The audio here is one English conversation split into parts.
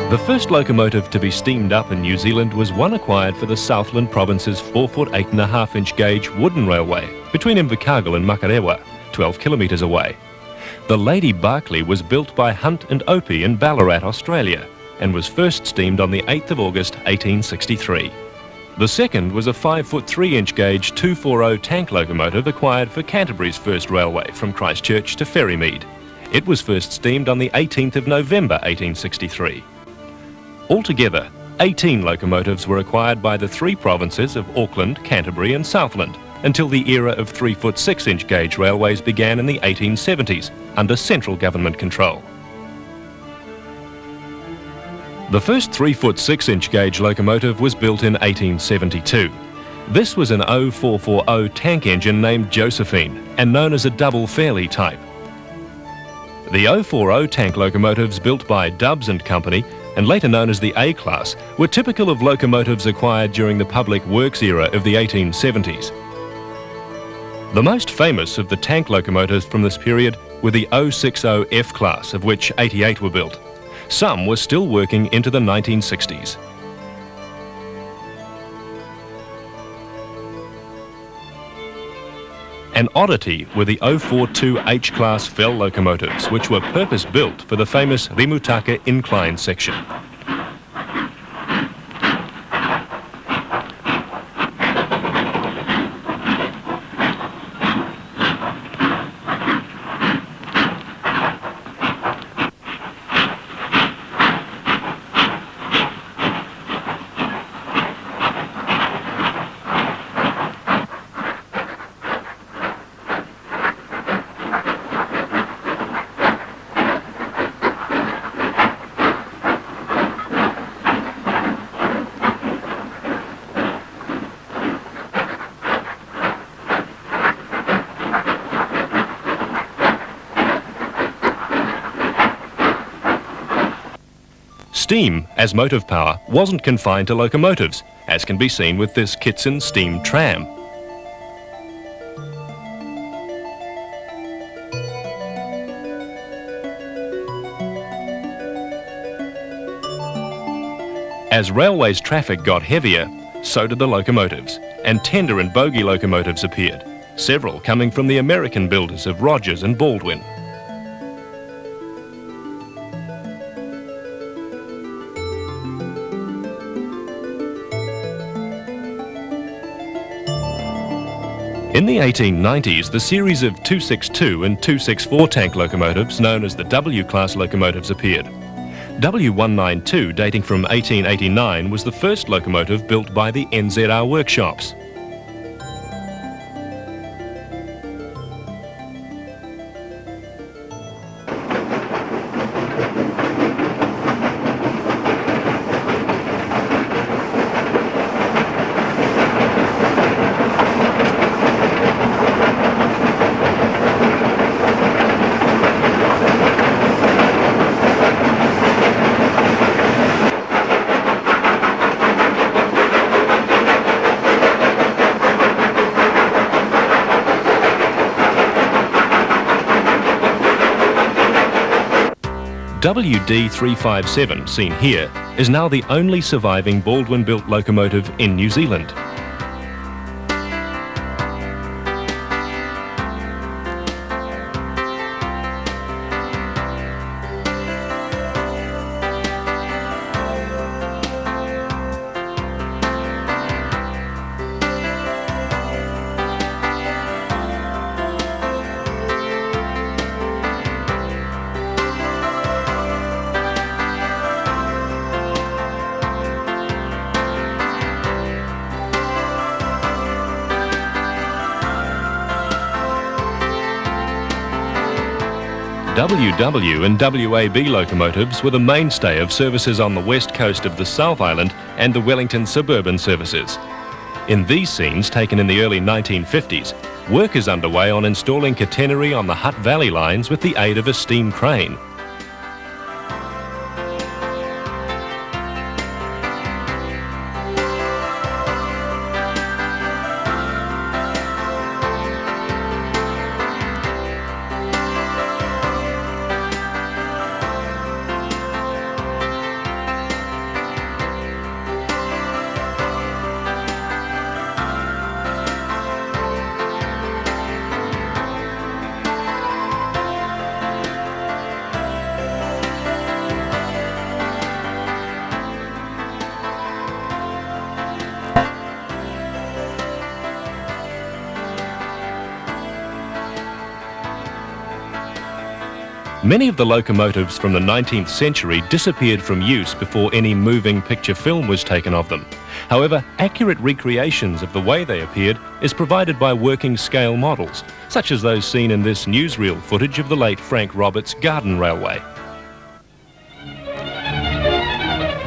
The first locomotive to be steamed up in New Zealand was one acquired for the Southland Province's 4-foot 8.5-inch gauge wooden railway between Invercargill and Makarewa, 12 kilometres away. The Lady Barclay was built by Hunt and Opie in Ballarat, Australia, and was first steamed on the 8th of August 1863. The second was a 5-foot 3-inch gauge 240 tank locomotive acquired for Canterbury's first railway from Christchurch to Ferrymead. It was first steamed on the 18th of November 1863. Altogether, 18 locomotives were acquired by the three provinces of Auckland, Canterbury and Southland until the era of 3-foot 6-inch gauge railways began in the 1870s under central government control. The first 3-foot 6-inch gauge locomotive was built in 1872. This was an 0440 tank engine named Josephine and known as a double Fairley type. The 040 tank locomotives built by Dubbs and Company, and later known as the A-Class, were typical of locomotives acquired during the public works era of the 1870s. The most famous of the tank locomotives from this period were the 060 F-Class, of which 88 were built. Some were still working into the 1960s. An oddity were the 042 H-Class Fell locomotives, which were purpose-built for the famous Rimutaka incline section. Steam, as motive power, wasn't confined to locomotives, as can be seen with this Kitson steam tram. As railways traffic got heavier, so did the locomotives, and tender and bogie locomotives appeared, several coming from the American builders of Rogers and Baldwin. In the 1890s, the series of 262 and 264 tank locomotives, known as the W-class locomotives, appeared. W192, dating from 1889, was the first locomotive built by the NZR workshops. WD357, seen here, is now the only surviving Baldwin-built locomotive in New Zealand. WW and WAB locomotives were the mainstay of services on the west coast of the South Island and the Wellington suburban services. In these scenes, taken in the early 1950s, work is underway on installing catenary on the Hutt Valley lines with the aid of a steam crane. Many of the locomotives from the 19th century disappeared from use before any moving picture film was taken of them. However, accurate recreations of the way they appeared is provided by working scale models, such as those seen in this newsreel footage of the late Frank Roberts Garden Railway.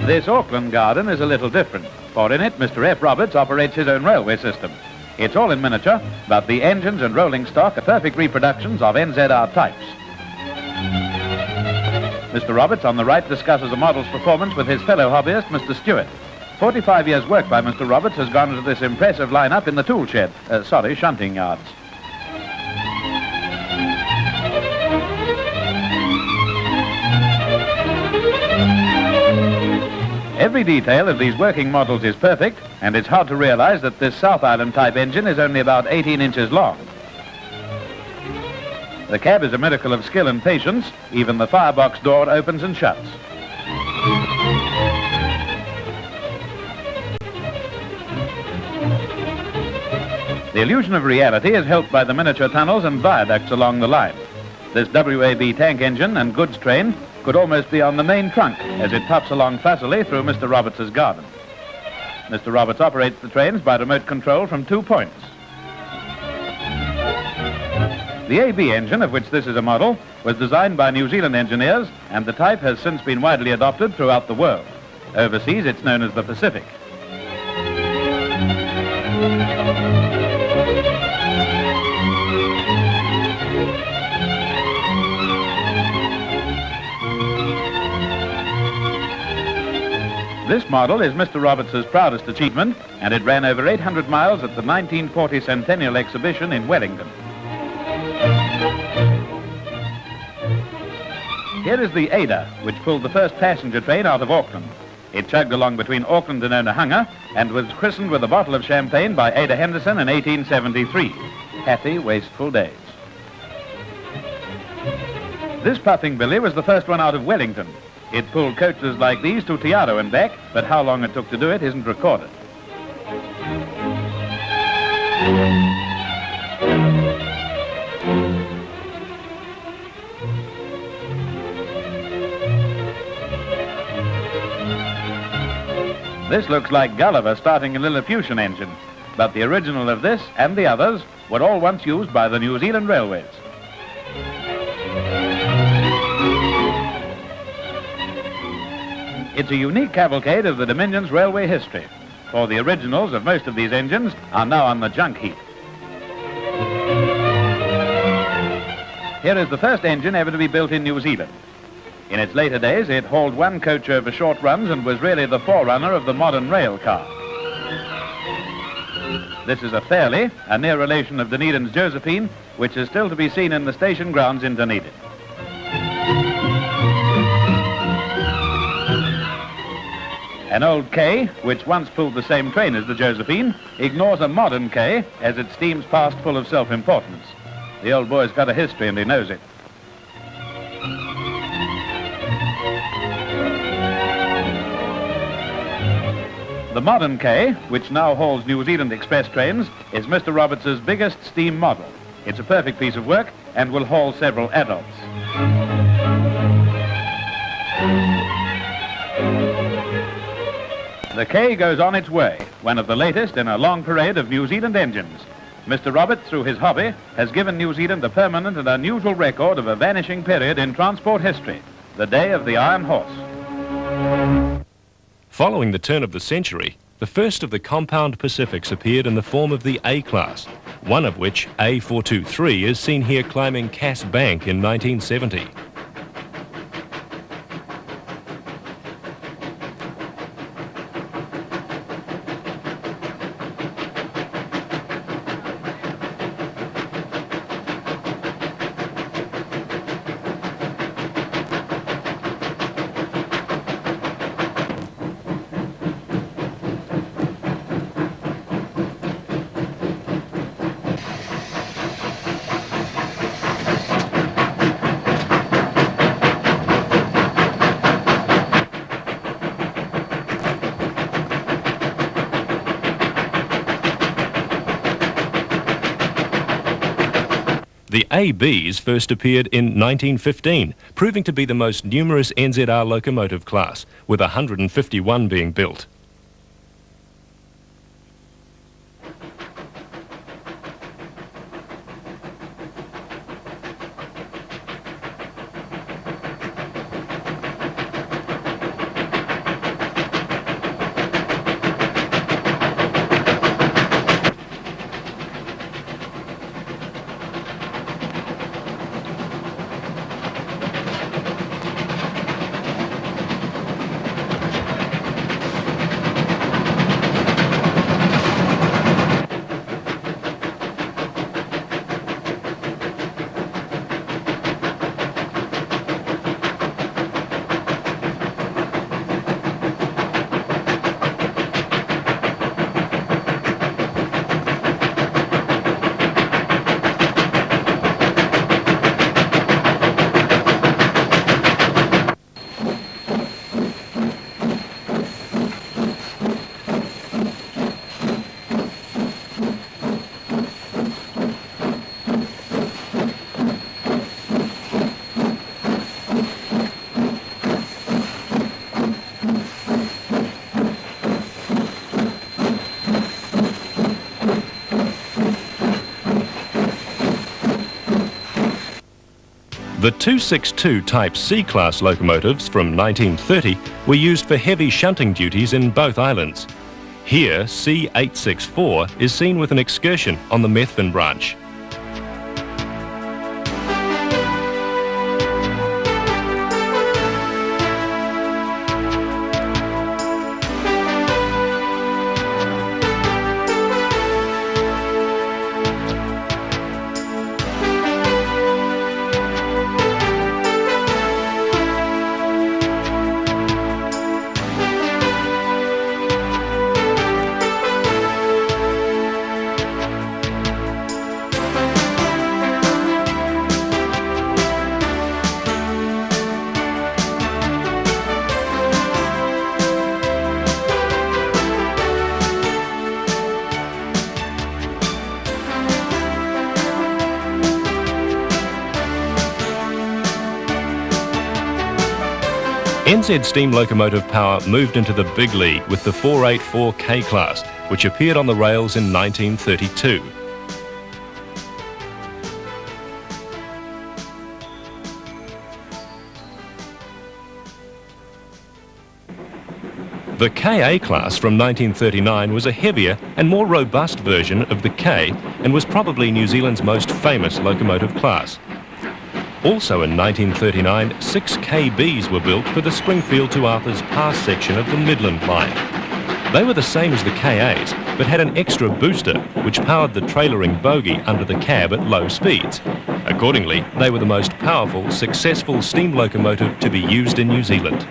This Auckland garden is a little different, for in it Mr. F. Roberts operates his own railway system. It's all in miniature, but the engines and rolling stock are perfect reproductions of NZR types. Mr. Roberts on the right discusses the model's performance with his fellow hobbyist, Mr. Stewart. 45 years' work by Mr. Roberts has gone into this impressive line-up in the tool shed, shunting yards. Every detail of these working models is perfect, and it's hard to realize that this South Island type engine is only about 18 inches long. The cab is a miracle of skill and patience. Even the firebox door opens and shuts. The illusion of reality is helped by the miniature tunnels and viaducts along the line. This WAB tank engine and goods train could almost be on the main trunk as it puffs along fussily through Mr. Roberts' garden. Mr. Roberts operates the trains by remote control from 2 points. The AB engine, of which this is a model, was designed by New Zealand engineers, and the type has since been widely adopted throughout the world. Overseas, it's known as the Pacific. This model is Mr. Roberts' proudest achievement, and it ran over 800 miles at the 1940 Centennial Exhibition in Wellington. Here is the Ada, which pulled the first passenger train out of Auckland. It chugged along between Auckland and Onehunga and was christened with a bottle of champagne by Ada Henderson in 1873. Happy, wasteful days. This Puffing Billy was the first one out of Wellington. It pulled coaches like these to Te Aro and back, but how long it took to do it isn't recorded. This looks like Gulliver starting a Lilliputian engine, but the original of this and the others were all once used by the New Zealand Railways. It's a unique cavalcade of the Dominion's railway history, for the originals of most of these engines are now on the junk heap. Here is the first engine ever to be built in New Zealand. In its later days, it hauled one coach over short runs and was really the forerunner of the modern rail car. This is a Fairley, a near relation of Dunedin's Josephine, which is still to be seen in the station grounds in Dunedin. An old K, which once pulled the same train as the Josephine, ignores a modern K as it steams past full of self-importance. The old boy's got a history and he knows it. The modern K, which now hauls New Zealand express trains, is Mr. Roberts' biggest steam model. It's a perfect piece of work and will haul several adults. The K goes on its way, one of the latest in a long parade of New Zealand engines. Mr. Roberts, through his hobby, has given New Zealand a permanent and unusual record of a vanishing period in transport history, the day of the Iron Horse. Following the turn of the century, the first of the compound Pacifics appeared in the form of the A-class, one of which, A423, is seen here climbing Cass Bank in 1970. The ABs first appeared in 1915, proving to be the most numerous NZR locomotive class, with 151 being built. The 262 Type C-class locomotives from 1930 were used for heavy shunting duties in both islands. Here, C864 is seen with an excursion on the Methven branch. NZ steam locomotive power moved into the big league with the 484K class, which appeared on the rails in 1932. The KA class from 1939 was a heavier and more robust version of the K and was probably New Zealand's most famous locomotive class. Also in 1939, 6 KBs were built for the Springfield to Arthurs Pass section of the Midland Line. They were the same as the KAs, but had an extra booster which powered the trailering bogie under the cab at low speeds. Accordingly, they were the most powerful, successful steam locomotive to be used in New Zealand.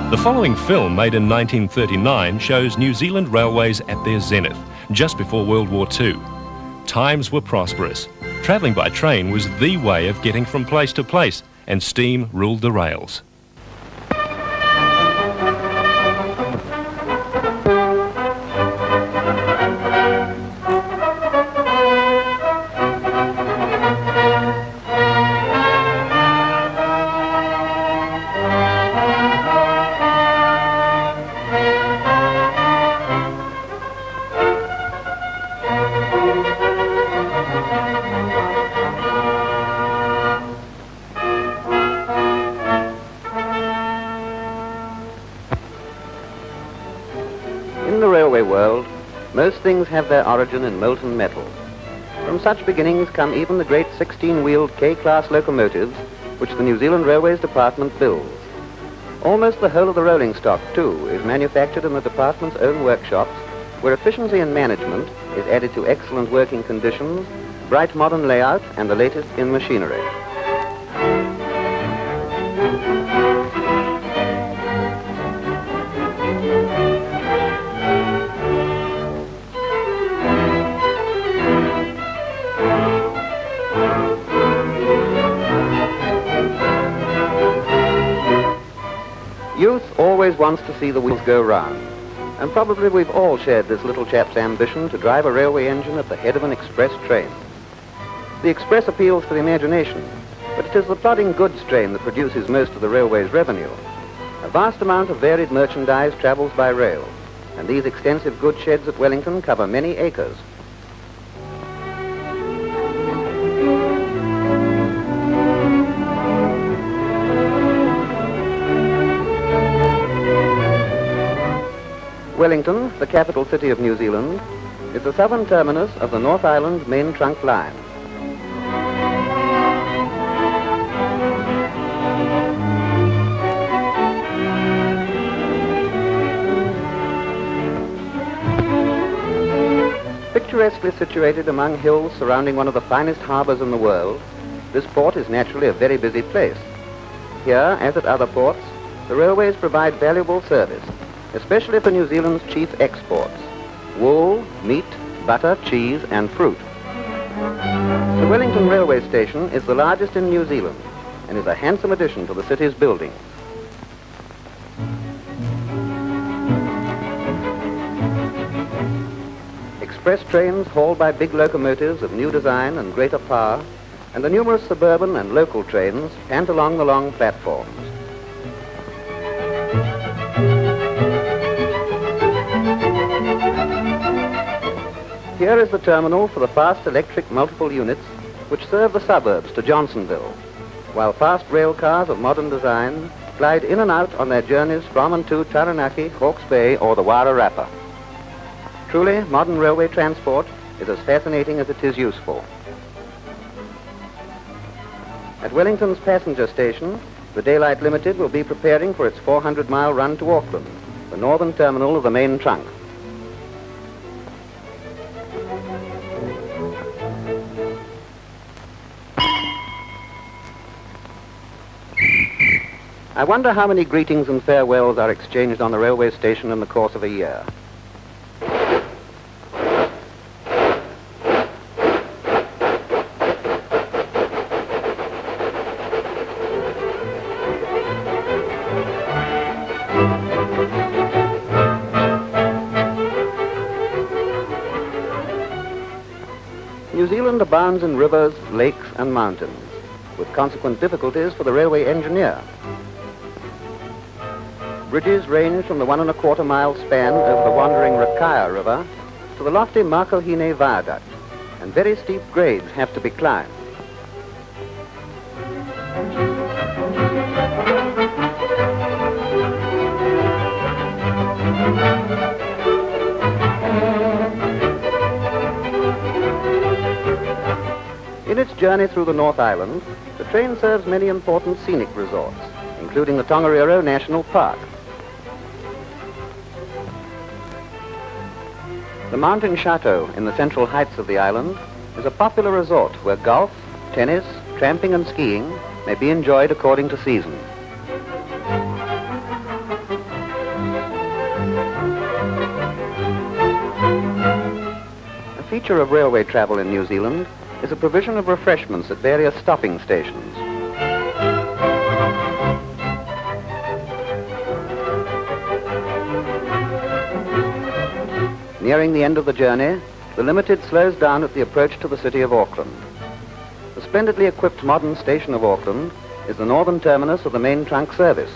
The following film, made in 1939, shows New Zealand railways at their zenith, just before World War II. Times were prosperous. Travelling by train was the way of getting from place to place, and steam ruled the rails. In the railway world, most things have their origin in molten metal. From such beginnings come even the great 16-wheeled K-class locomotives which the New Zealand Railways Department builds. Almost the whole of the rolling stock, too, is manufactured in the department's own workshops, where efficiency in management is added to excellent working conditions, bright modern layout, and the latest in machinery. Youth always wants to see the wheels go round, and probably we've all shared this little chap's ambition to drive a railway engine at the head of an express train. The express appeals to the imagination, but it is the plodding goods train that produces most of the railway's revenue. A vast amount of varied merchandise travels by rail, and these extensive goods sheds at Wellington cover many acres. Wellington, the capital city of New Zealand, is the southern terminus of the North Island main trunk line. Picturesquely situated among hills surrounding one of the finest harbors in the world, this port is naturally a very busy place. Here, as at other ports, the railways provide valuable service, especially for New Zealand's chief exports: wool, meat, butter, cheese, and fruit. The Wellington Railway Station is the largest in New Zealand and is a handsome addition to the city's buildings. Express trains hauled by big locomotives of new design and greater power, and the numerous suburban and local trains pant along the long platforms. Here is the terminal for the fast electric multiple units which serve the suburbs to Johnsonville, while fast rail cars of modern design glide in and out on their journeys from and to Taranaki, Hawke's Bay, or the Wairarapa. Truly, modern railway transport is as fascinating as it is useful. At Wellington's passenger station, the Daylight Limited will be preparing for its 400-mile run to Auckland, the northern terminal of the main trunk. I wonder how many greetings and farewells are exchanged on the railway station in the course of a year. New Zealand abounds in rivers, lakes, and mountains, with consequent difficulties for the railway engineer. Bridges range from the 1 1/4 mile span over the wandering Rakaya River to the lofty Makohine Viaduct, and very steep grades have to be climbed. In its journey through the North Island, the train serves many important scenic resorts, including the Tongariro National Park. The Mountain Chateau in the central heights of the island is a popular resort where golf, tennis, tramping and skiing may be enjoyed according to season. feature of railway travel in New Zealand is a provision of refreshments at various stopping stations. Nearing the end of the journey, the Limited slows down at the approach to the city of Auckland. The splendidly equipped modern station of Auckland is the northern terminus of the main trunk service.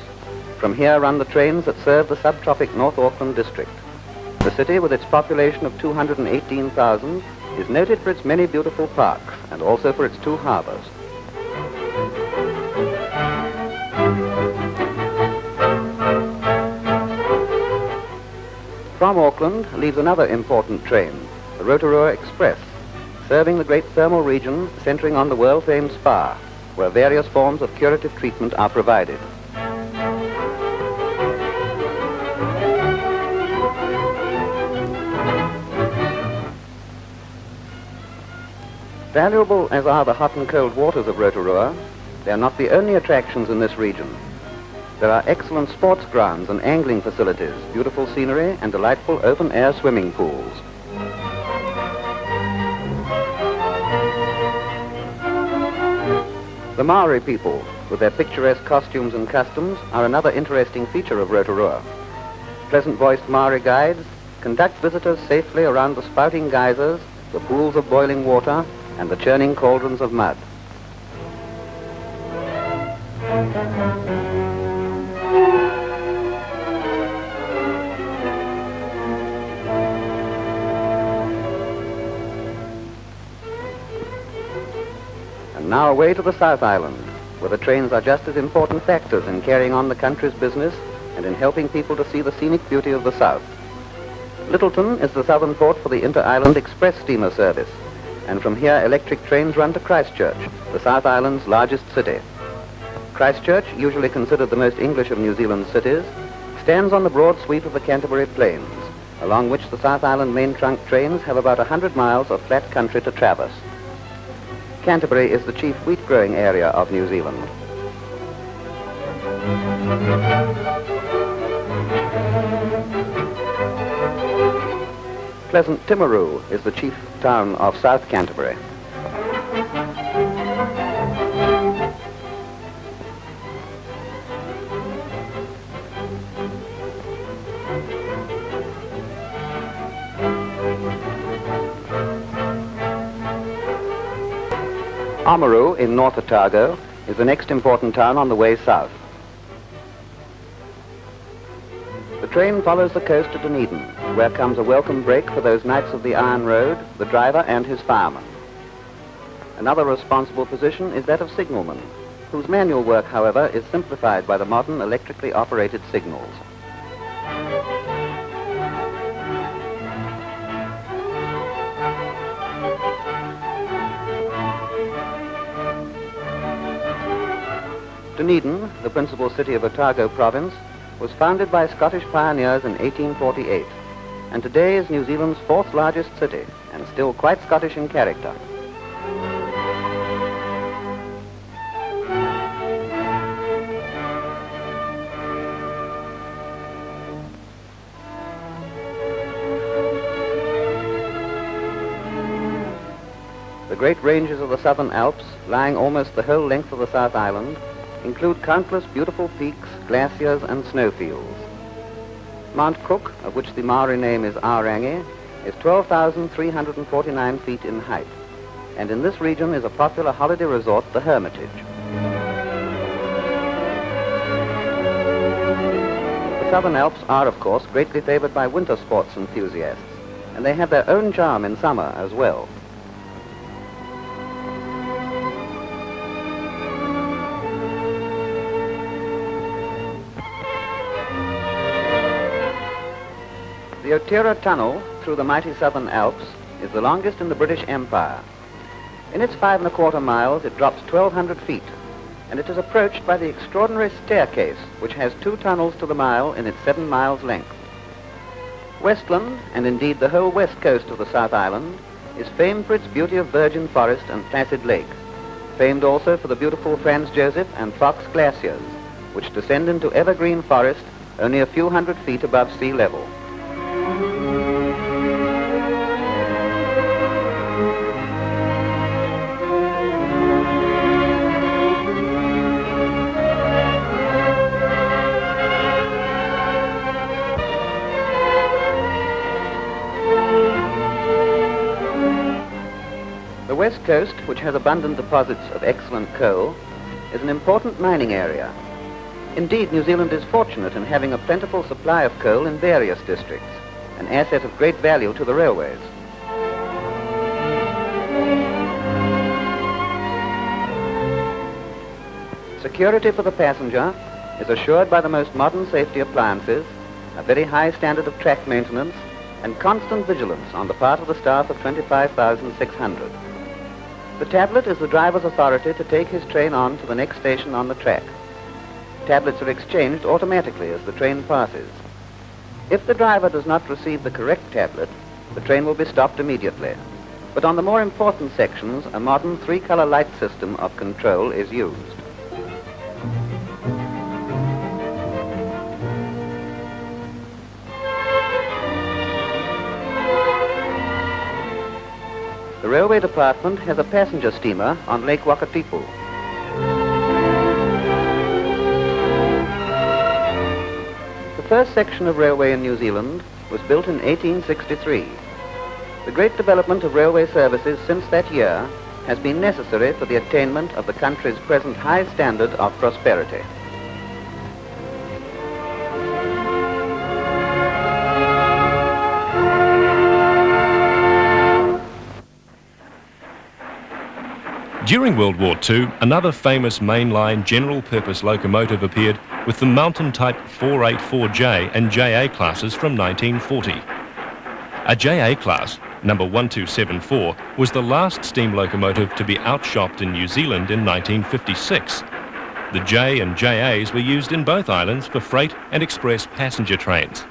From here run the trains that serve the subtropic North Auckland district. The city, with its population of 218,000, is noted for its many beautiful parks and also for its two harbors. From Auckland leaves another important train, the Rotorua Express, serving the great thermal region centering on the world-famed spa, where various forms of curative treatment are provided. Valuable as are the hot and cold waters of Rotorua, they are not the only attractions in this region. There are excellent sports grounds and angling facilities, beautiful scenery, and delightful open-air swimming pools. The Maori people, with their picturesque costumes and customs, are another interesting feature of Rotorua. Pleasant-voiced Maori guides conduct visitors safely around the spouting geysers, the pools of boiling water, and the churning cauldrons of mud. And now away to the South Island, where the trains are just as important factors in carrying on the country's business and in helping people to see the scenic beauty of the South. Littleton is the southern port for the Inter-Island Express steamer service, and from here electric trains run to Christchurch, the South Island's largest city. Christchurch, usually considered the most English of New Zealand's cities, stands on the broad sweep of the Canterbury Plains, along which the South Island main trunk trains have about 100 miles of flat country to traverse. Canterbury is the chief wheat-growing area of New Zealand. Pleasant Timaru is the chief town of South Canterbury. Oamaru in North Otago is the next important town on the way south. The train follows the coast to Dunedin, where comes a welcome break for those Knights of the Iron Road, the driver and his fireman. Another responsible position is that of signalman, whose manual work, however, is simplified by the modern electrically operated signals. Dunedin, the principal city of Otago Province, was founded by Scottish pioneers in 1848, and today is New Zealand's fourth largest city, and still quite Scottish in character. The great ranges of the Southern Alps, lying almost the whole length of the South Island, include countless beautiful peaks, glaciers, and snowfields. Mount Cook, of which the Maori name is Aorangi, is 12,349 feet in height, and in this region is a popular holiday resort, the Hermitage. The Southern Alps are, of course, greatly favored by winter sports enthusiasts, and they have their own charm in summer as well. The Otira Tunnel through the mighty Southern Alps is the longest in the British Empire. In its 5¼ miles, it drops 1,200 feet, and it is approached by the extraordinary staircase, which has 2 tunnels to the mile in its 7 miles length. Westland, and indeed the whole west coast of the South Island, is famed for its beauty of virgin forest and placid lake, famed also for the beautiful Franz Josef and Fox glaciers, which descend into evergreen forest only a few hundred feet above sea level. west coast, which has abundant deposits of excellent coal, is an important mining area. Indeed, New Zealand is fortunate in having a plentiful supply of coal in various districts, an asset of great value to the railways. Security for the passenger is assured by the most modern safety appliances, a very high standard of track maintenance, and constant vigilance on the part of the staff of 25,600. The tablet is the driver's authority to take his train on to the next station on the track. Tablets are exchanged automatically as the train passes. If the driver does not receive the correct tablet, the train will be stopped immediately. But on the more important sections, a modern three-color light system of control is used. The Railway Department has a passenger steamer on Lake Wakatipu. The first section of railway in New Zealand was built in 1863. The great development of railway services since that year has been necessary for the attainment of the country's present high standard of prosperity. During World War II, another famous mainline general-purpose locomotive appeared with the Mountain Type 484J and JA classes from 1940. A JA class, number 1274, was the last steam locomotive to be outshopped in New Zealand in 1956. The J and JAs were used in both islands for freight and express passenger trains.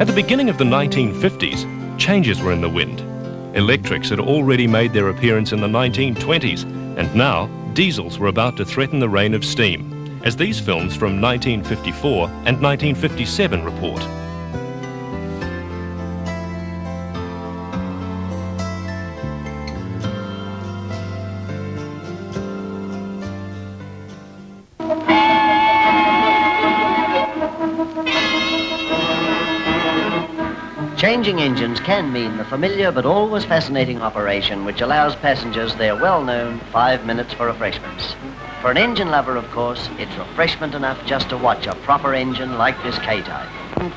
At the beginning of the 1950s, changes were in the wind. Electrics had already made their appearance in the 1920s, and now diesels were about to threaten the reign of steam, as these films from 1954 and 1957 report. Changing engines can mean the familiar but always fascinating operation which allows passengers their well-known 5 minutes for refreshments. For an engine lover, of course, it's refreshment enough just to watch a proper engine like this K-type,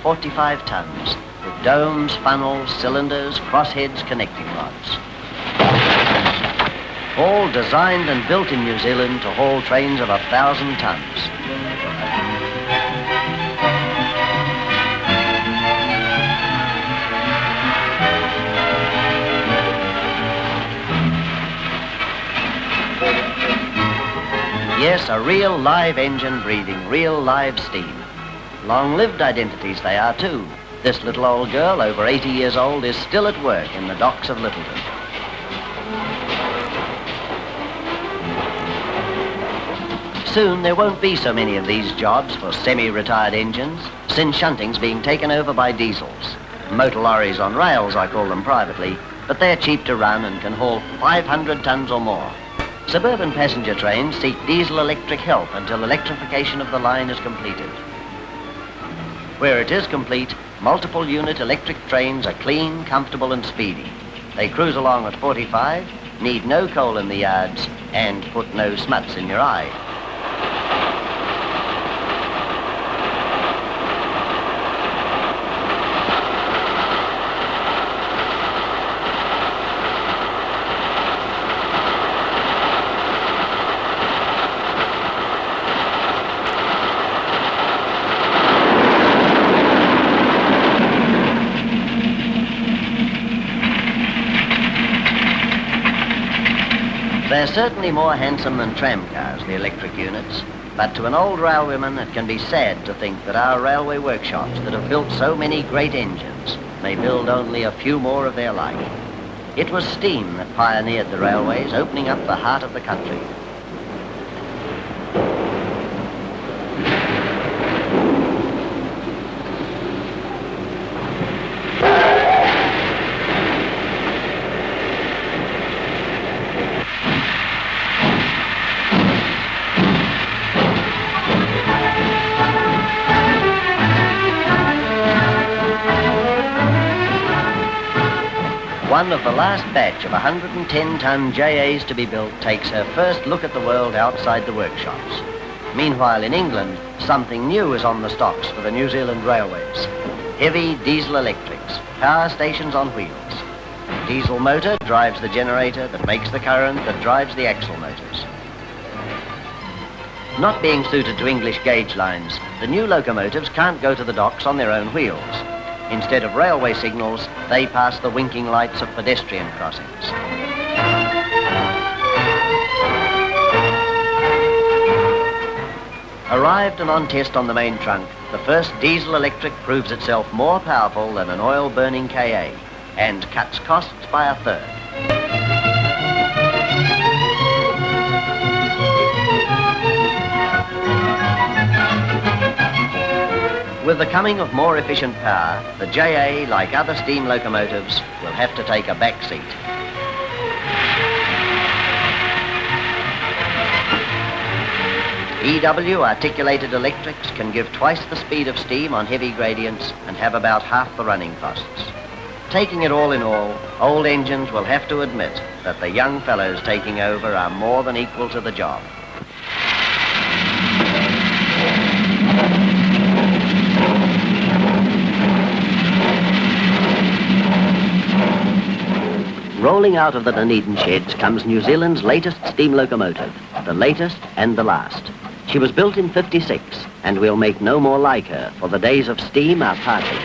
45 tons, with domes, funnels, cylinders, crossheads, connecting rods. All designed and built in New Zealand to haul trains of 1,000 tons. Yes, a real live engine breathing real live steam. Long-lived identities they are too. This little old girl, over 80 years old, is still at work in the docks of Lyttelton. Soon there won't be so many of these jobs for semi-retired engines, since shunting's being taken over by diesels. Motor lorries on rails, I call them privately, but they're cheap to run and can haul 500 tons or more. Suburban passenger trains seek diesel-electric help until electrification of the line is completed. Where it is complete, multiple-unit electric trains are clean, comfortable and speedy. They cruise along at 45, need no coal in the yards, and put no smuts in your eye. They're certainly more handsome than tram cars, the electric units, but to an old railwayman it can be sad to think that our railway workshops that have built so many great engines may build only a few more of their like. It was steam that pioneered the railways, opening up the heart of the country. One of the last batch of 110-ton JAs to be built takes her first look at the world outside the workshops. Meanwhile, in England, something new is on the stocks for the New Zealand railways. Heavy diesel electrics, power stations on wheels. The diesel motor drives the generator that makes the current that drives the axle motors. Not being suited to English gauge lines, the new locomotives can't go to the docks on their own wheels. Instead of railway signals, they pass the winking lights of pedestrian crossings. Arrived and on test on the main trunk, the first diesel-electric proves itself more powerful than an oil-burning KA and cuts costs by a third. With the coming of more efficient power, the JA, like other steam locomotives, will have to take a back seat. EW articulated electrics can give twice the speed of steam on heavy gradients and have about half the running costs. Taking it all in all, old engines will have to admit that the young fellows taking over are more than equal to the job. Rolling out of the Dunedin sheds comes New Zealand's latest steam locomotive, the latest and the last. She was built in '56, and we'll make no more like her, for the days of steam are passing.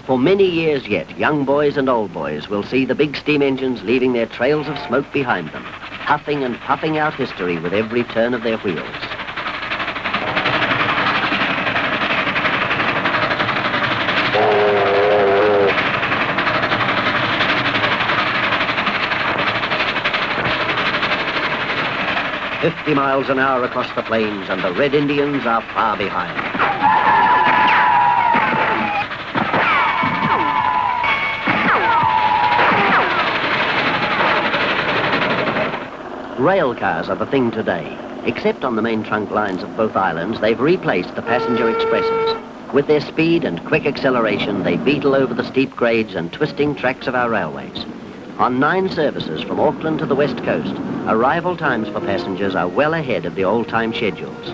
For many years yet, young boys and old boys will see the big steam engines leaving their trails of smoke behind them, huffing and puffing out history with every turn of their wheels. "50 miles an hour across the plains, and the Red Indians are far behind." Rail cars are the thing today. Except on the main trunk lines of both islands, they've replaced the passenger expresses. With their speed and quick acceleration, they beetle over the steep grades and twisting tracks of our railways. On 9 services from Auckland to the west coast, arrival times for passengers are well ahead of the old-time schedules.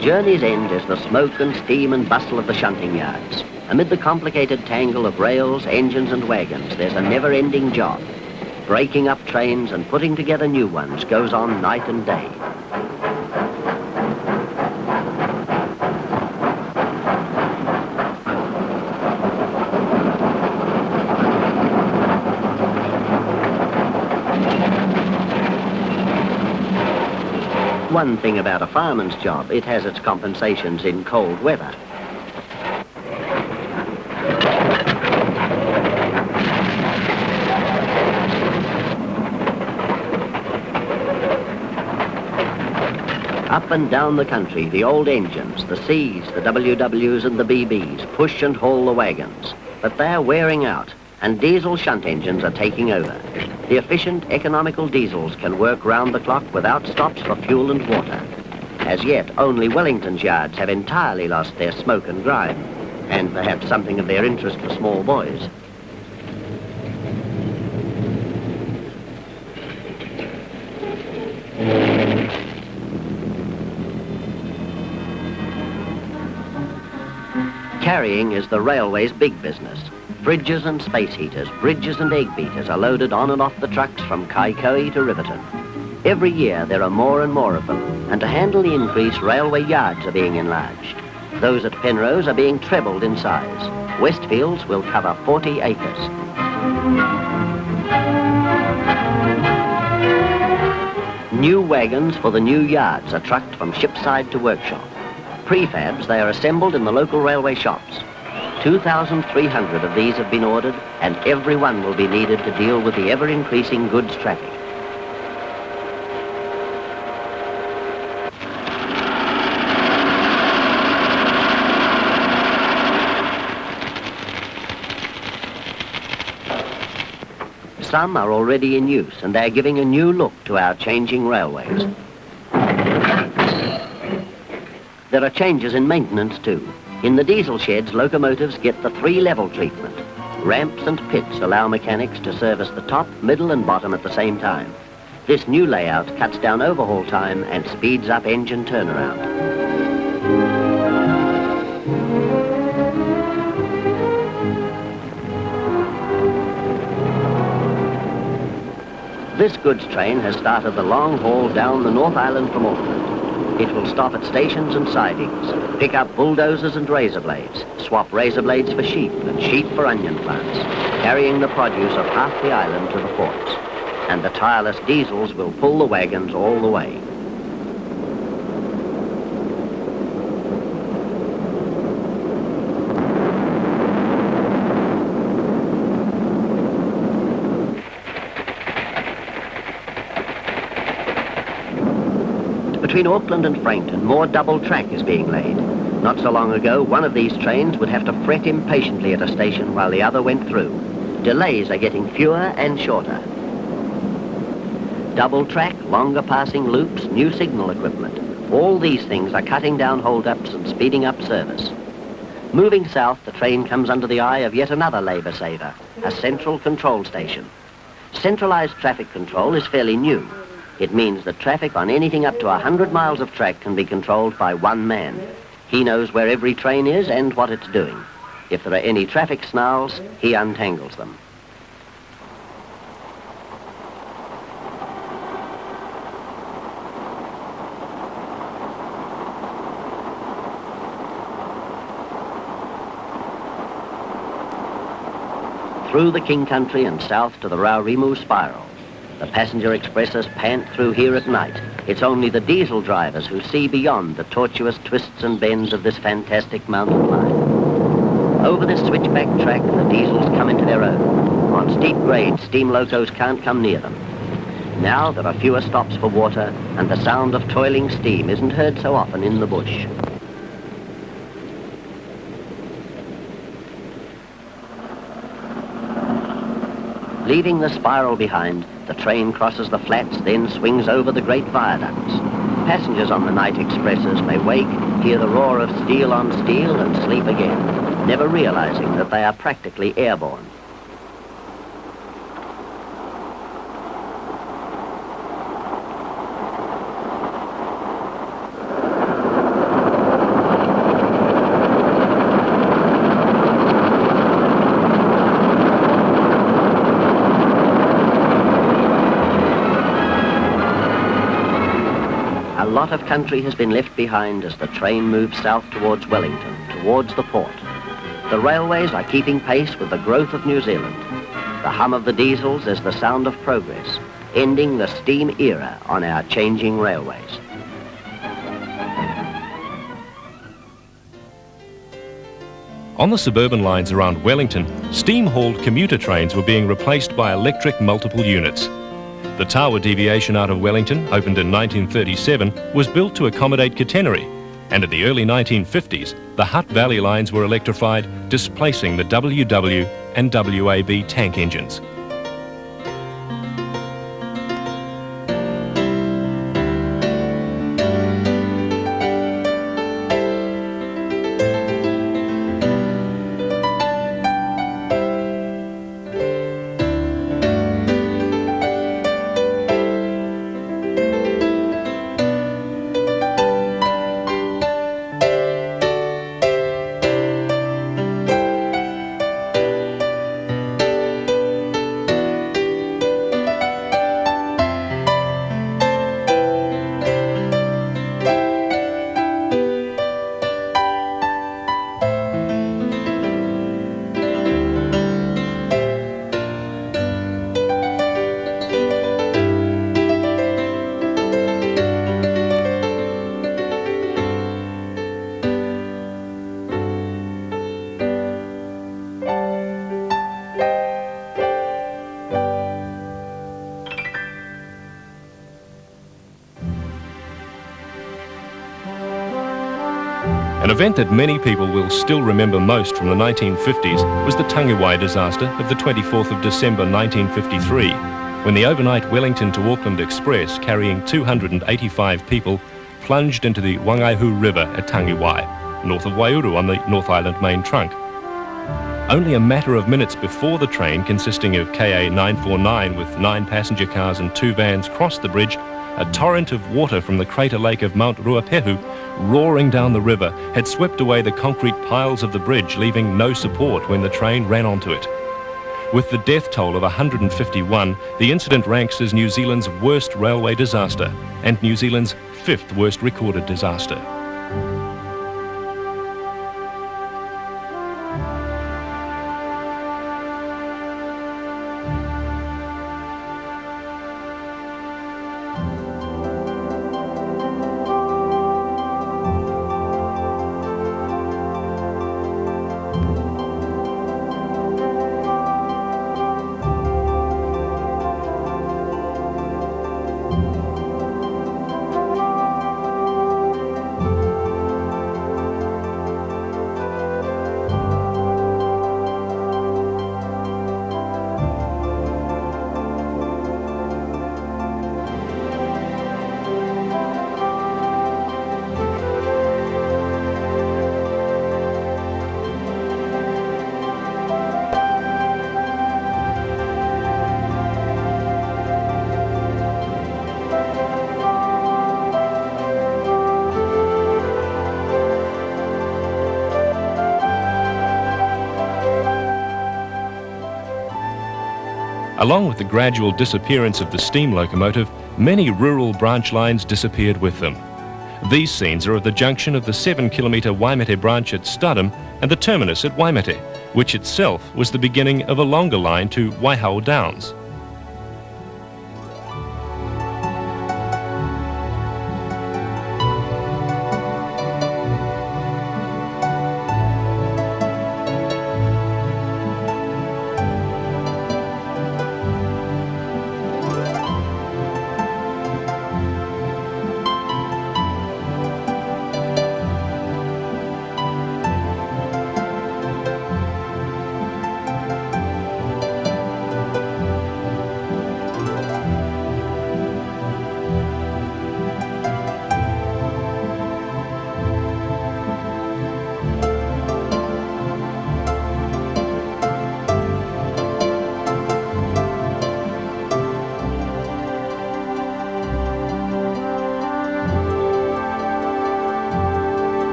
Journey's End is the smoke and steam and bustle of the shunting yards. Amid the complicated tangle of rails, engines and wagons, there's a never-ending job. Breaking up trains and putting together new ones goes on night and day. One thing about a fireman's job, it has its compensations in cold weather. Up and down the country, the old engines, the Cs, the WWs and the BBs, push and haul the wagons. But they're wearing out, and diesel shunt engines are taking over. The efficient, economical diesels can work round the clock without stops for fuel and water. As yet, only Wellington's yards have entirely lost their smoke and grime, and perhaps something of their interest for small boys. Carrying is the railway's big business. Bridges and space heaters, bridges and egg beaters are loaded on and off the trucks from Kaikoui to Riverton. Every year there are more and more of them, and to handle the increase, railway yards are being enlarged. Those at Penrose are being trebled in size. Westfields will cover 40 acres. New wagons for the new yards are trucked from shipside to workshop. Prefabs, they are assembled in the local railway shops. 2,300 of these have been ordered, and every one will be needed to deal with the ever-increasing goods traffic. Some are already in use, and they're giving a new look to our changing railways. There are changes in maintenance too. In the diesel sheds, locomotives get the 3-level treatment. Ramps and pits allow mechanics to service the top, middle and bottom at the same time. This new layout cuts down overhaul time and speeds up engine turnaround. This goods train has started the long haul down the North Island from Auckland. It will stop at stations and sidings, pick up bulldozers and razor blades, swap razor blades for sheep and sheep for onion plants, carrying the produce of half the island to the ports. And the tireless diesels will pull the wagons all the way. Between Auckland and Frankton, more double track is being laid. Not so long ago, one of these trains would have to fret impatiently at a station while the other went through. Delays are getting fewer and shorter. Double track, longer passing loops, new signal equipment. All these things are cutting down hold-ups and speeding up service. Moving south, the train comes under the eye of yet another labour saver, a central control station. Centralised traffic control is fairly new. It means that traffic on anything up to 100 miles of track can be controlled by one man. He knows where every train is and what it's doing. If there are any traffic snarls, he untangles them. Through the King Country and south to the Raurimu Spiral. The passenger expresses pant through here at night. It's only the diesel drivers who see beyond the tortuous twists and bends of this fantastic mountain line. Over this switchback track, the diesels come into their own. On steep grades, steam locos can't come near them. Now there are fewer stops for water, and the sound of toiling steam isn't heard so often in the bush. Leaving the spiral behind, the train crosses the flats, then swings over the great viaducts. Passengers on the night expresses may wake, hear the roar of steel on steel, and sleep again, never realizing that they are practically airborne. A lot of country has been left behind as the train moves south towards Wellington, towards the port. The railways are keeping pace with the growth of New Zealand. The hum of the diesels is the sound of progress, ending the steam era on our changing railways. On the suburban lines around Wellington, steam-hauled commuter trains were being replaced by electric multiple units. The Tawa deviation out of Wellington, opened in 1937, was built to accommodate catenary, and in the early 1950s, the Hutt Valley lines were electrified, displacing the WW and WAB tank engines. An event that many people will still remember most from the 1950s was the Tangiwai disaster of the 24th of December 1953, when the overnight Wellington to Auckland Express carrying 285 people plunged into the Wangaihu River at Tangiwai, north of Waihuru on the North Island main trunk. Only a matter of minutes before the train, consisting of KA 949 with 9 passenger cars and 2 vans, crossed the bridge, a torrent of water from the crater lake of Mount Ruapehu, roaring down the river, had swept away the concrete piles of the bridge, leaving no support when the train ran onto it. With the death toll of 151, the incident ranks as New Zealand's worst railway disaster and New Zealand's 5th worst recorded disaster. Along with the gradual disappearance of the steam locomotive, many rural branch lines disappeared with them. These scenes are of the junction of the 7-kilometre Waimate branch at Studham and the terminus at Waimate, which itself was the beginning of a longer line to Waihao Downs.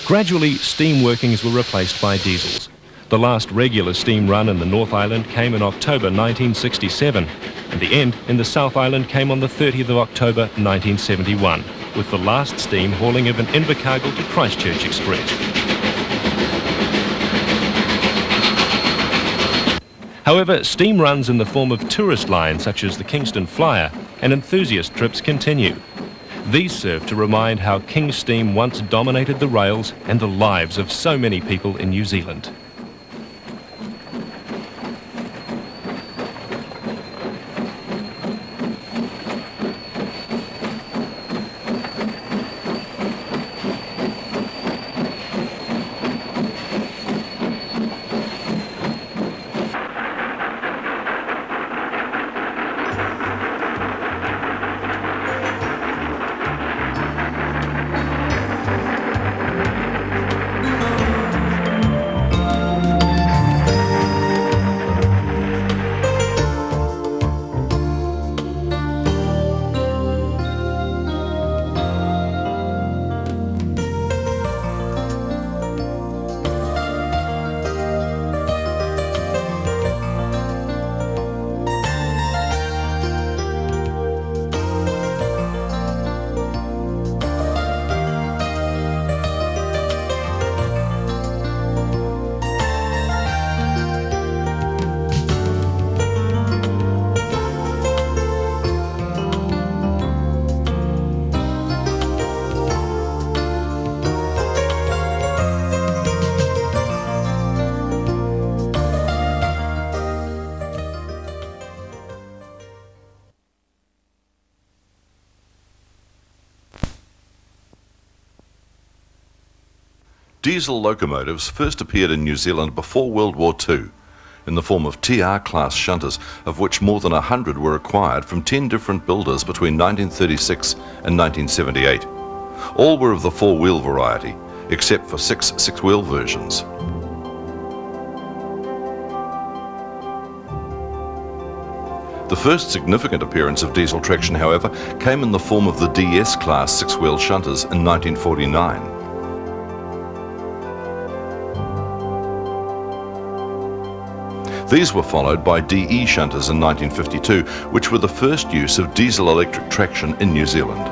Gradually, steam workings were replaced by diesels. The last regular steam run in the North Island came in October 1967, and the end in the South Island came on the 30th of October 1971, with the last steam hauling of an Invercargill to Christchurch Express. However, steam runs in the form of tourist lines such as the Kingston Flyer and enthusiast trips continue. These serve to remind how King Steam once dominated the rails and the lives of so many people in New Zealand. Diesel locomotives first appeared in New Zealand before World War II in the form of TR-class shunters, of which more than 100 were acquired from 10 different builders between 1936 and 1978. All were of the four-wheel variety, except for 6 six-wheel versions. The first significant appearance of diesel traction, however, came in the form of the DS-class six-wheel shunters in 1949. These were followed by DE shunters in 1952, which were the first use of diesel-electric traction in New Zealand.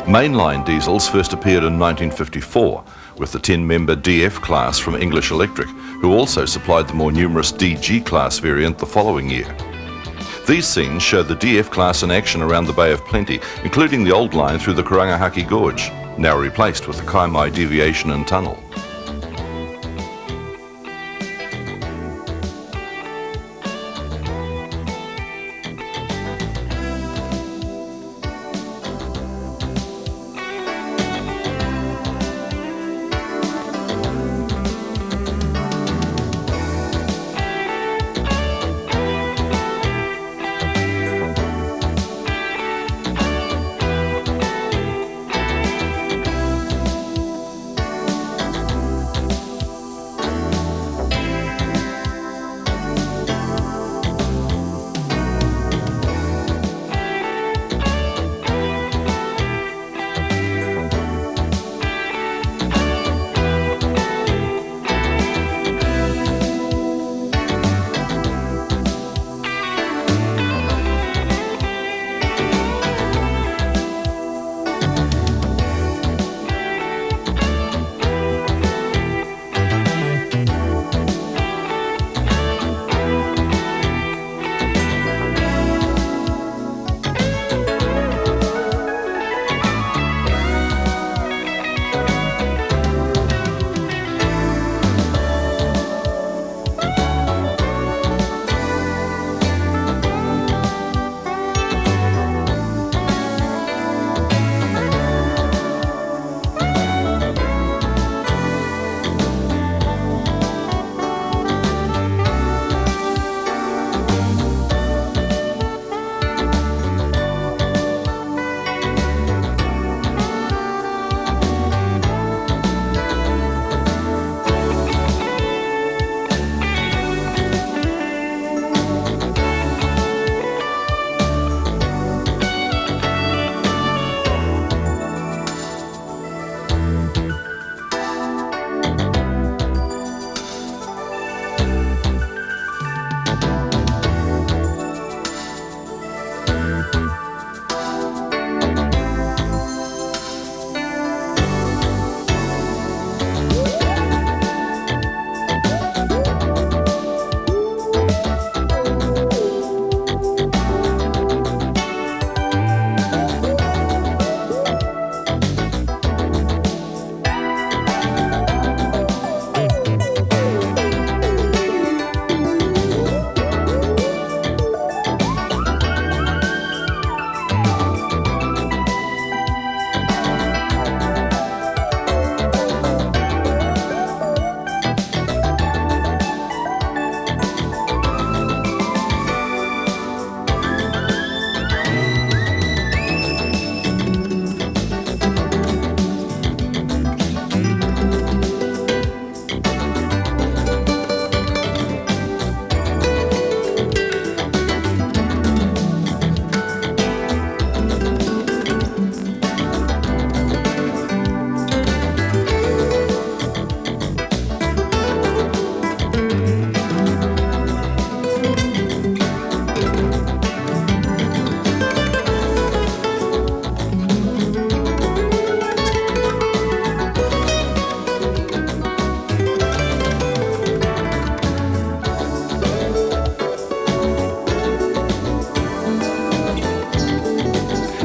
Mainline diesels first appeared in 1954 with the 10-member DF class from English Electric, who also supplied the more numerous DG class variant the following year. These scenes show the DF class in action around the Bay of Plenty, including the old line through the Kurangahaki Gorge, now replaced with the Kaimai Deviation and Tunnel.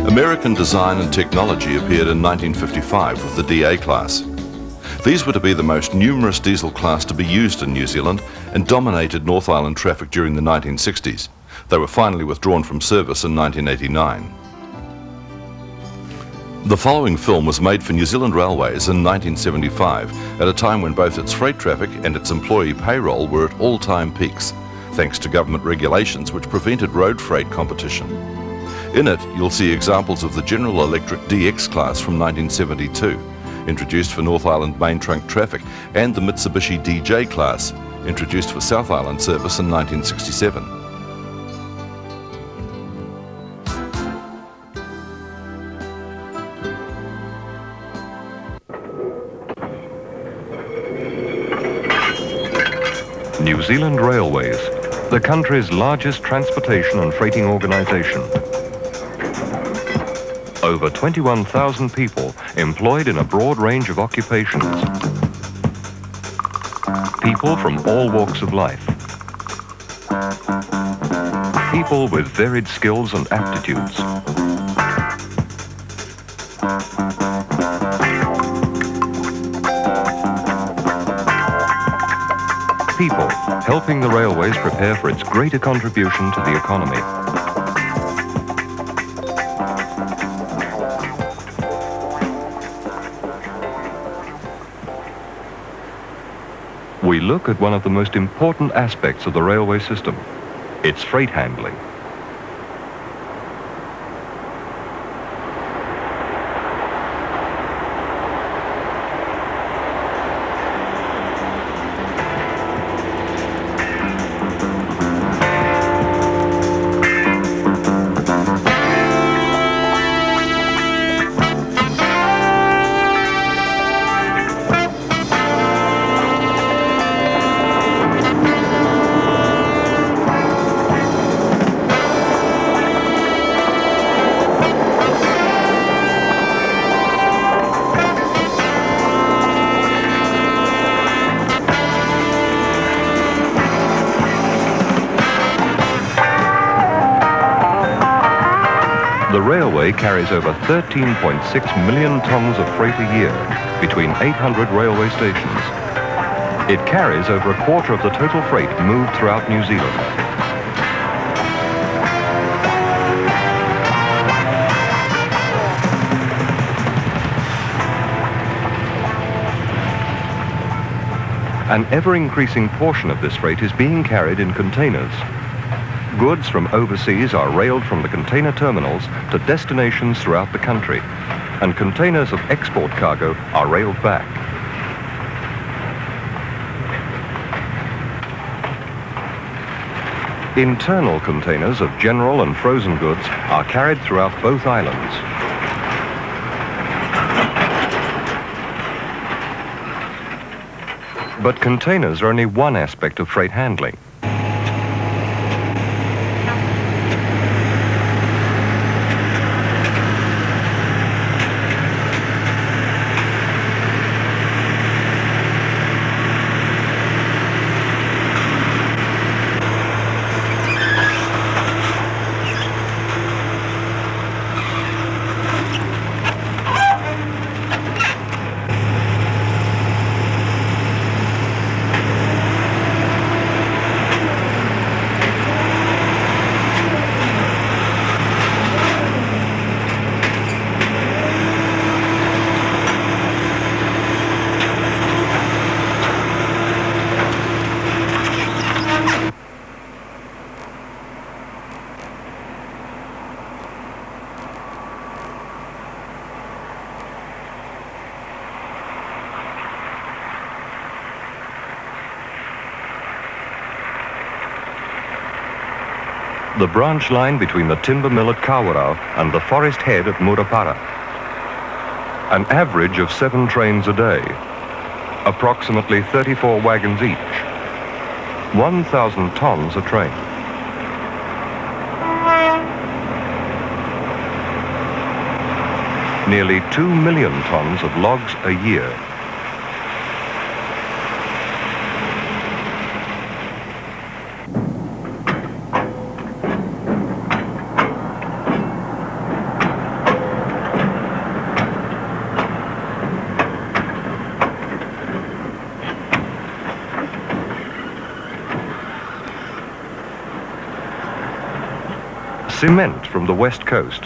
American design and technology appeared in 1955 with the DA class. These were to be the most numerous diesel class to be used in New Zealand and dominated North Island traffic during the 1960s. They were finally withdrawn from service in 1989. The following film was made for New Zealand Railways in 1975 at a time when both its freight traffic and its employee payroll were at all-time peaks, thanks to government regulations which prevented road freight competition. In it, you'll see examples of the General Electric DX class from 1972, introduced for North Island main trunk traffic, and the Mitsubishi DJ class, introduced for South Island service in 1967. New Zealand Railways, the country's largest transportation and freighting organisation. Over 21,000 people employed in a broad range of occupations. People from all walks of life. People with varied skills and aptitudes. People helping the railways prepare for its greater contribution to the economy. We look at one of the most important aspects of the railway system, its freight handling. The railway carries over 13.6 million tonnes of freight a year between 800 railway stations. It carries over a quarter of the total freight moved throughout New Zealand. An ever-increasing portion of this freight is being carried in containers. Goods from overseas are railed from the container terminals to destinations throughout the country, and containers of export cargo are railed back. Internal containers of general and frozen goods are carried throughout both islands. But containers are only one aspect of freight handling. The branch line between the timber mill at Kawerau and the forest head at Murupara. An average of 7 trains a day, approximately 34 wagons each, 1,000 tonnes a train. Nearly 2 million tonnes of logs a year. Cement from the west coast.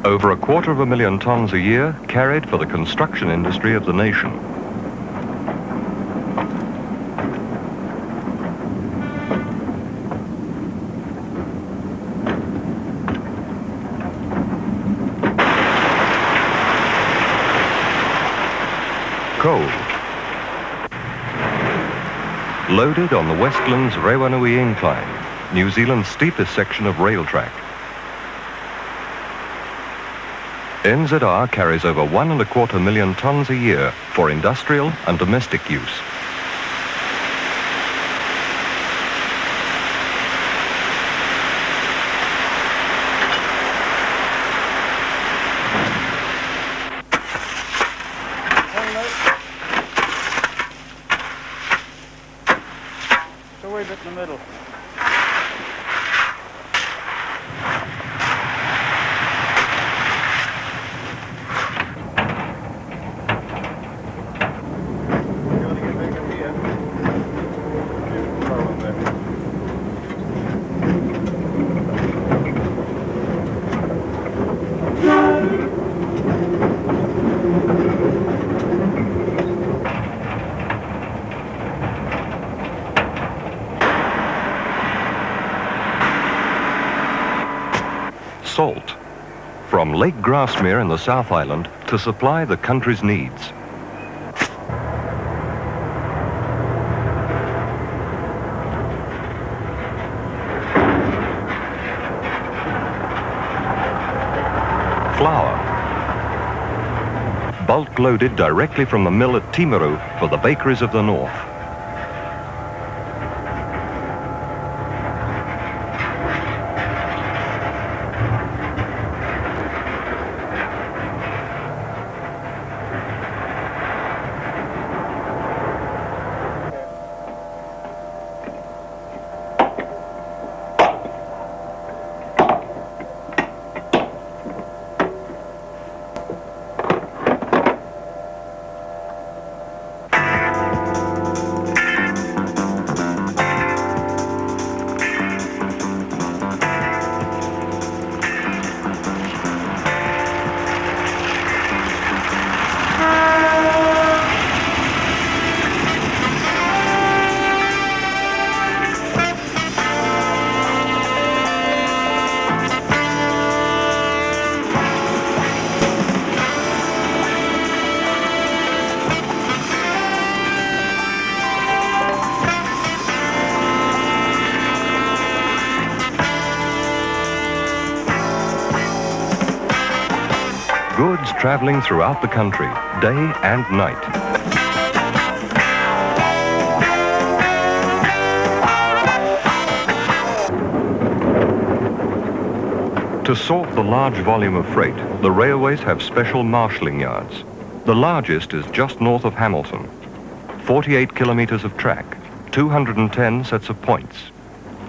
Over 250,000 tons a year carried for the construction industry of the nation. Coal. Loaded on the Westlands Rewanui Incline, New Zealand's steepest section of rail track. NZR carries over 1.25 million tons a year for industrial and domestic use. So where's it in the middle? Salt, from Lake Grasmere in the South Island to supply the country's needs. Flour, bulk loaded directly from the mill at Timaru for the bakeries of the north. Goods traveling throughout the country, day and night. To sort the large volume of freight, the railways have special marshalling yards. The largest is just north of Hamilton. 48 kilometers of track, 210 sets of points.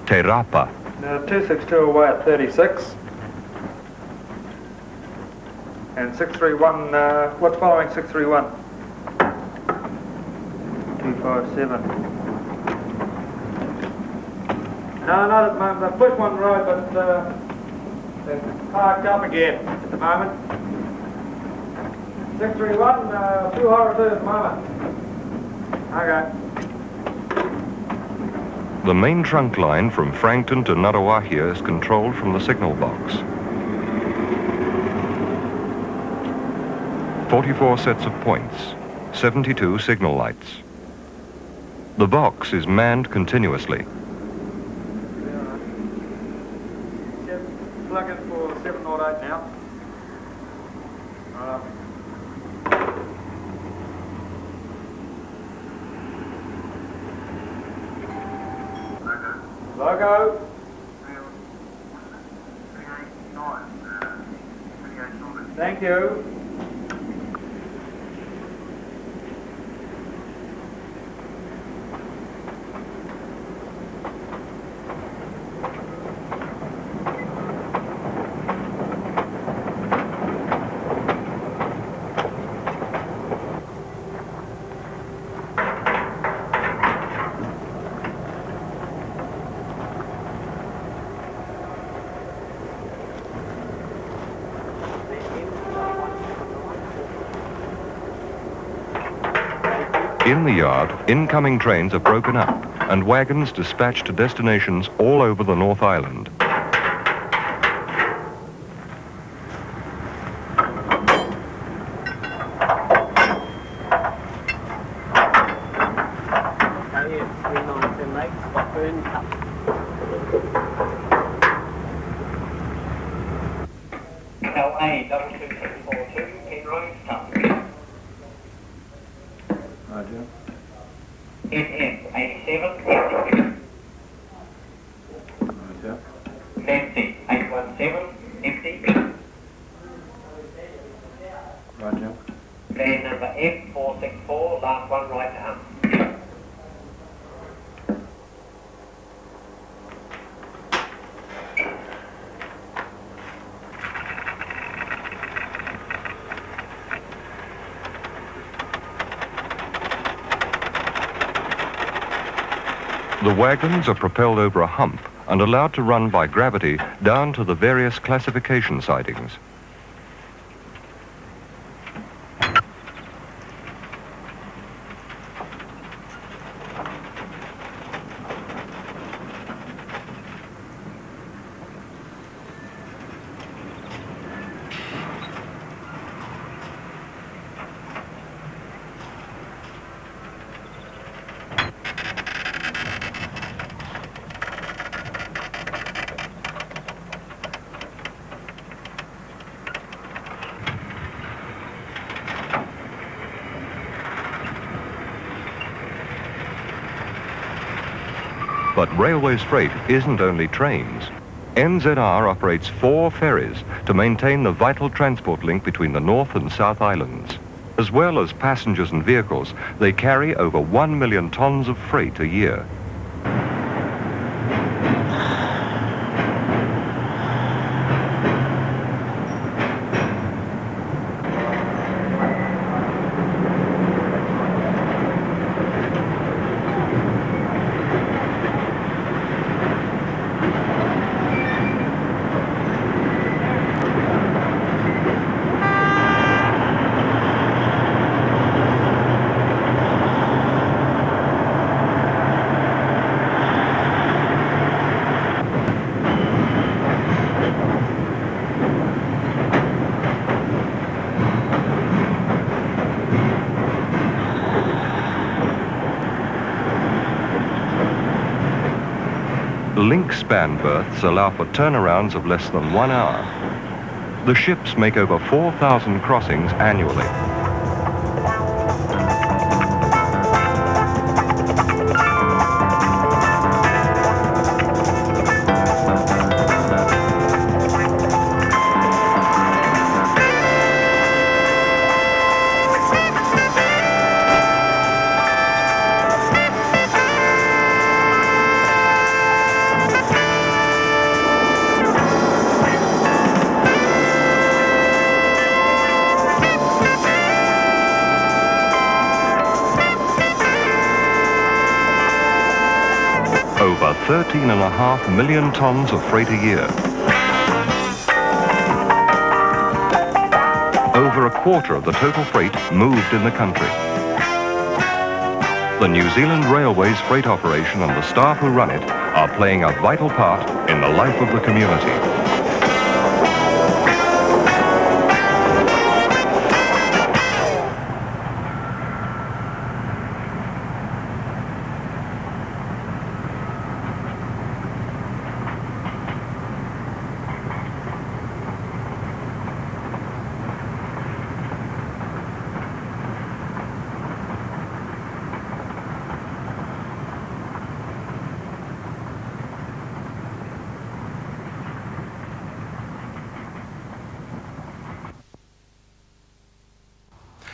Te Rapa. Now 262 away at 36. And 631, what's following 631? 257. No, not at the moment. I pushed one right, but they're parked up again at the moment. 631, 202 at the moment. Okay. The main trunk line from Frankton to Ngaruawahia is controlled from the signal box. 44 sets of points, 72 signal lights. The box is manned continuously. Plug in for 708 now. Logo. Thank you. In the yard, incoming trains are broken up and wagons dispatched to destinations all over the North Island. LA 22642, Penrose, Tuck. Roger. NF 87, Roger. Fancy 817, empty. Roger. Van number F464, last one right to Hunt. The wagons are propelled over a hump and allowed to run by gravity down to the various classification sidings. But Railways Freight isn't only trains. NZR operates 4 ferries to maintain the vital transport link between the North and South Islands. As well as passengers and vehicles, they carry over 1 million tons of freight a year. Link span berths allow for turnarounds of less than 1 hour. The ships make over 4,000 crossings annually. Over 13.5 million tons of freight a year. Over a quarter of the total freight moved in the country. The New Zealand Railways freight operation and the staff who run it are playing a vital part in the life of the community.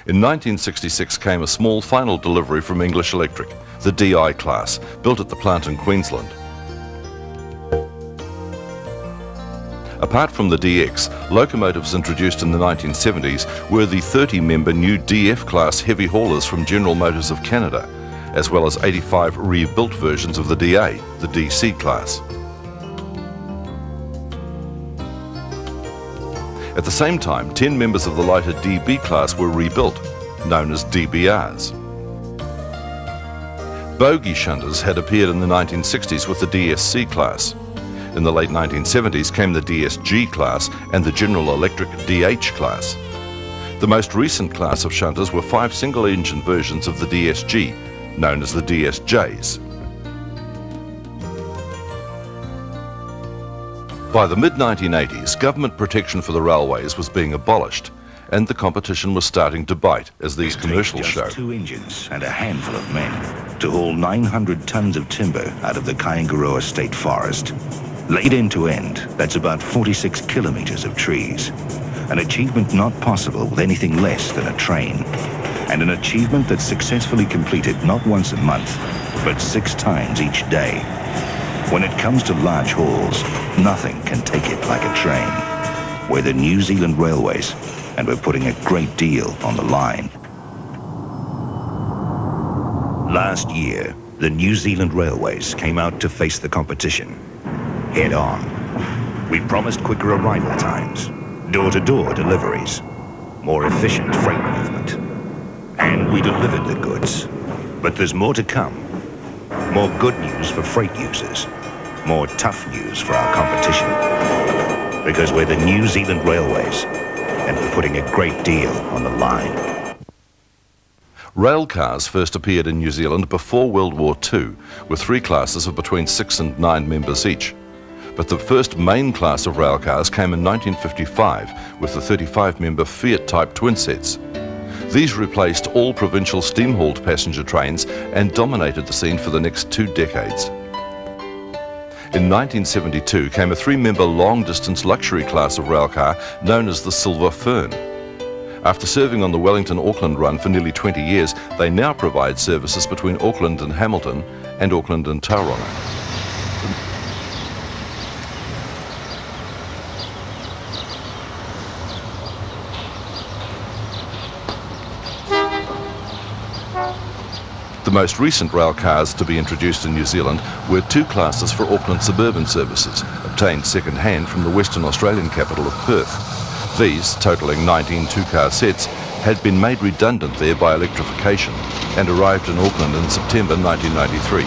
In 1966 came a small final delivery from English Electric, the DI class, built at the plant in Queensland. Apart from the DX, locomotives introduced in the 1970s were the 30-member new DF class heavy haulers from General Motors of Canada, as well as 85 rebuilt versions of the DA, the DC class. At the same time, 10 members of the lighter DB class were rebuilt, known as DBRs. Bogie shunters had appeared in the 1960s with the DSC class. In the late 1970s came the DSG class and the General Electric DH class. The most recent class of shunters were 5 single-engine versions of the DSG, known as the DSJs. By the mid-1980s, government protection for the railways was being abolished, and the competition was starting to bite, as these commercials show. 2 engines and a handful of men to haul 900 tons of timber out of the Kaingaroa State Forest. Laid end to end, that's about 46 kilometers of trees. An achievement not possible with anything less than a train. And an achievement that's successfully completed not once a month, but 6 times each day. When it comes to large hauls, nothing can take it like a train. We're the New Zealand Railways, and we're putting a great deal on the line. Last year, the New Zealand Railways came out to face the competition, head on. We promised quicker arrival times, door-to-door deliveries, more efficient freight movement. And we delivered the goods. But there's more to come. More good news for freight users. More tough news for our competition. Because we're the New Zealand Railways, and we're putting a great deal on the line. Rail cars first appeared in New Zealand before World War II, with 3 classes of between 6 and 9 members each. But the first main class of rail cars came in 1955 with the 35-member Fiat Type twin sets. These replaced all provincial steam-hauled passenger trains and dominated the scene for the next 2 decades. In 1972 came a 3-member long-distance luxury class of railcar known as the Silver Fern. After serving on the Wellington-Auckland run for nearly 20 years, they now provide services between Auckland and Hamilton and Auckland and Tauranga. The most recent rail cars to be introduced in New Zealand were 2 classes for Auckland suburban services, obtained second-hand from the Western Australian capital of Perth. These, totalling 19 2-car sets, had been made redundant there by electrification and arrived in Auckland in September 1993.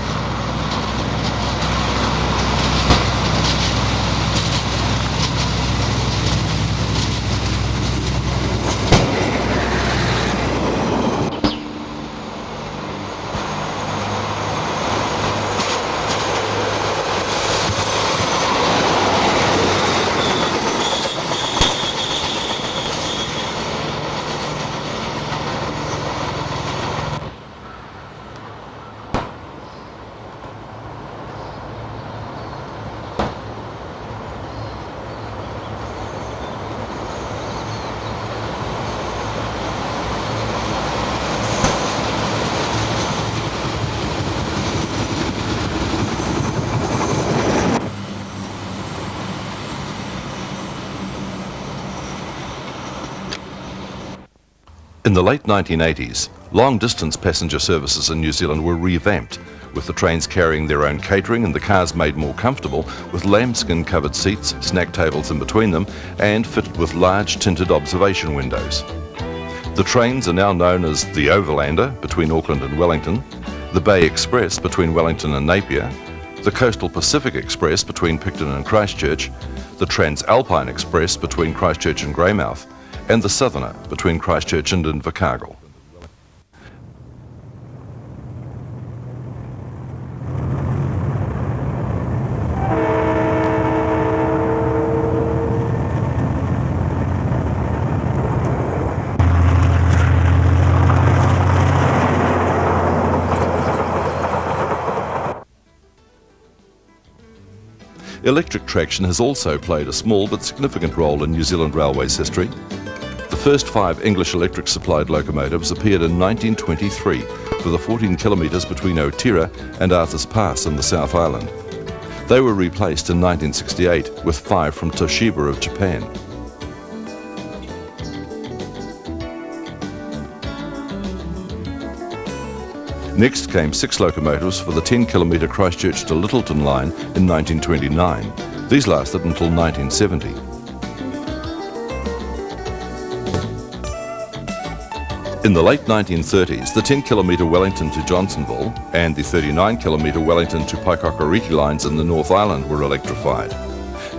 In the late 1980s, long-distance passenger services in New Zealand were revamped, with the trains carrying their own catering and the cars made more comfortable with lambskin-covered seats, snack tables in between them, and fitted with large tinted observation windows. The trains are now known as the Overlander between Auckland and Wellington, the Bay Express between Wellington and Napier, the Coastal Pacific Express between Picton and Christchurch, the Transalpine Express between Christchurch and Greymouth, and the Southerner between Christchurch and Invercargill. Electric traction has also played a small but significant role in New Zealand Railways history. The first 5 English electric supplied locomotives appeared in 1923 for the 14 kilometres between Otira and Arthur's Pass in the South Island. They were replaced in 1968 with 5 from Toshiba of Japan. Next came 6 locomotives for the 10-kilometre Christchurch to Lyttelton line in 1929. These lasted until 1970. In the late 1930s, the 10-kilometre Wellington to Johnsonville and the 39-kilometre Wellington to Paikākāriki lines in the North Island were electrified.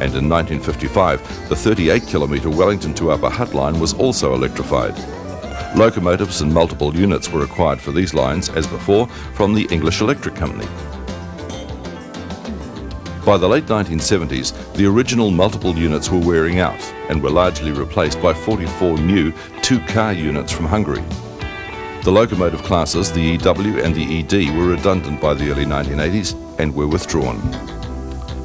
And in 1955, the 38-kilometre Wellington to Upper Hutt line was also electrified. Locomotives and multiple units were acquired for these lines, as before, from the English Electric Company. By the late 1970s, the original multiple units were wearing out and were largely replaced by 44 new two-car units from Hungary. The locomotive classes, the EW and the ED, were redundant by the early 1980s and were withdrawn.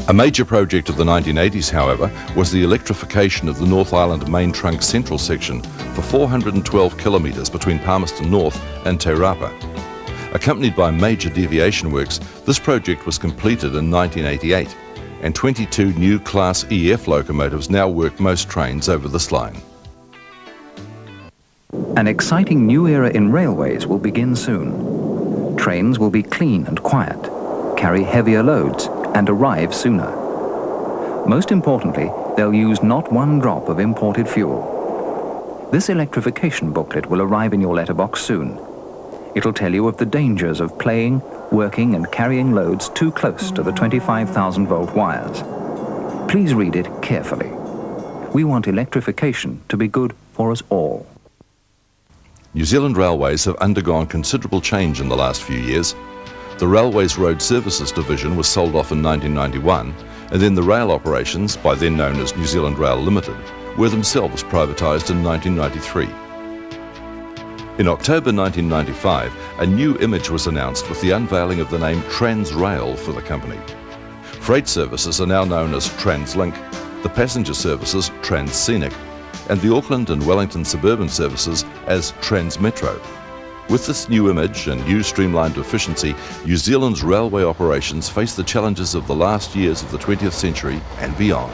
A major project of the 1980s, however, was the electrification of the North Island main trunk central section for 412 kilometres between Palmerston North and Te Rapa. Accompanied by major deviation works, this project was completed in 1988, and 22 new Class EF locomotives now work most trains over this line. An exciting new era in railways will begin soon. Trains will be clean and quiet, carry heavier loads, and arrive sooner. Most importantly, they'll use not one drop of imported fuel. This electrification booklet will arrive in your letterbox soon. It'll tell you of the dangers of playing, working and carrying loads too close to the 25,000-volt wires. Please read it carefully. We want electrification to be good for us all. New Zealand Railways have undergone considerable change in the last few years. The Railways Road Services Division was sold off in 1991, and then the rail operations, by then known as New Zealand Rail Limited, were themselves privatised in 1993. In October 1995, a new image was announced with the unveiling of the name Transrail for the company. Freight services are now known as Translink, the passenger services Transcenic, and the Auckland and Wellington suburban services as Transmetro. With this new image and new streamlined efficiency, New Zealand's railway operations face the challenges of the last years of the 20th century and beyond.